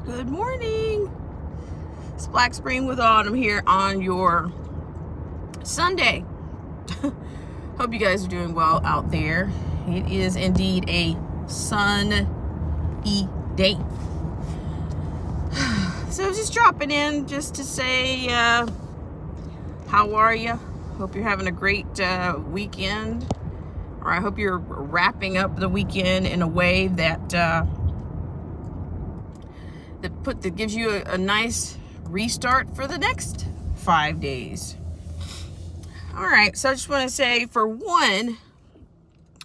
Good morning. It's Black Spring with Autumn here on your Sunday. Hope you guys are doing well out there. It is indeed a sunny day. So just dropping in just to say, how are you? Hope you're having a great weekend. Or I hope you're wrapping up the weekend in a way that that gives you a nice restart for the next 5 days. All right, so I just want to say, for one,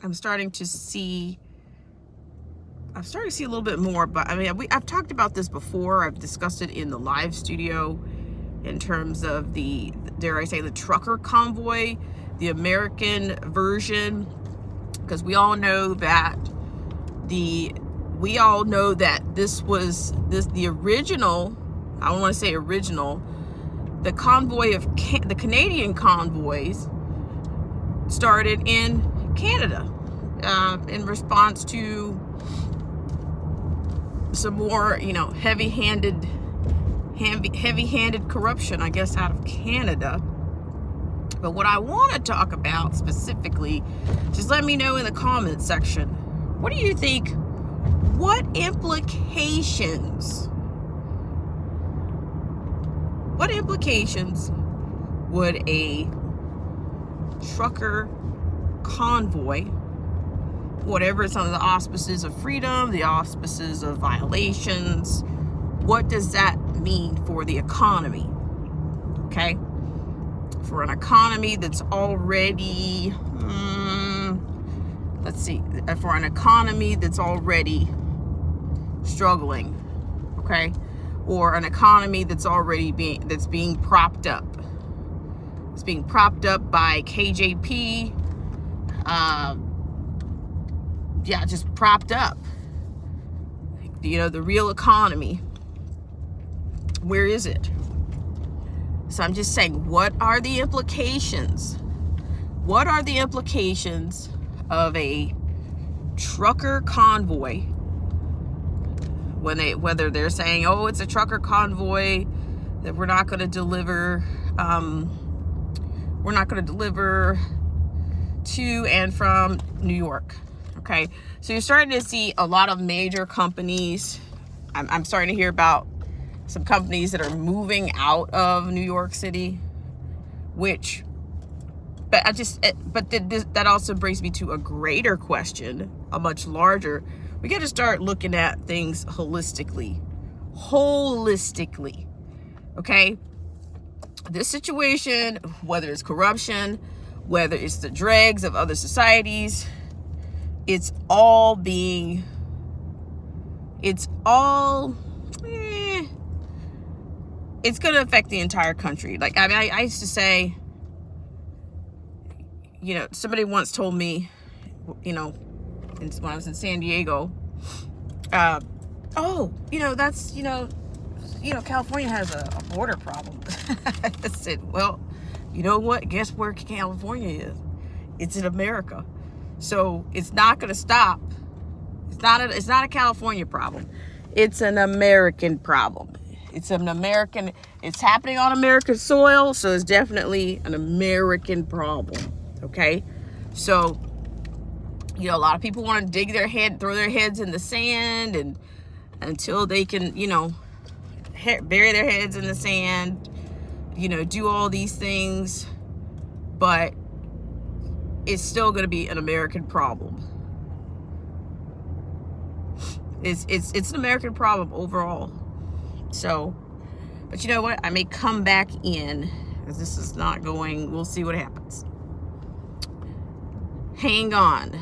I'm starting to see a little bit more, but I mean, I've talked about this before. I've discussed it in the live studio in terms of the, dare I say, the trucker convoy, the American version, because we all know that the original, I don't want to say original, the convoy of the Canadian convoys started in Canada in response to some more, heavy-handed corruption, I guess, out of Canada. But what I want to talk about specifically, just let me know in the comments section. What do you think? What implications would a trucker convoy, whatever it's under the auspices of freedom, the auspices of violations, what does that mean for the economy? Okay? For an economy that's already, for an economy that's already struggling, okay? Or an economy that's already being propped up. It's being propped up by KJP, just propped up. The real economy, where is it? So I'm just saying, what are the implications? What are the implications of a trucker convoy whether they're saying, oh, it's a trucker convoy, that we're not going to deliver to and from New York? Okay, so you're starting to see a lot of major companies. I'm starting to hear about some companies that are moving out of New York City, that also brings me to a greater question, a much larger. We got to start looking at things holistically, okay? This situation, whether it's corruption, whether it's the dregs of other societies, it's going to affect the entire country. Like, I used to say, somebody once told me, when I was in San Diego, California has a border problem. I said, well, you know what? Guess where California is? It's in America. So it's not going to stop. It's not a California problem. It's an American problem. It's happening on American soil, so it's definitely an American problem. Okay? So, a lot of people want to throw their heads in the sand, and until they can, bury their heads in the sand, do all these things, but it's still going to be an American problem. It's an American problem overall. So, but you know what? I may come back in, because this is not going, we'll see what happens. Hang on.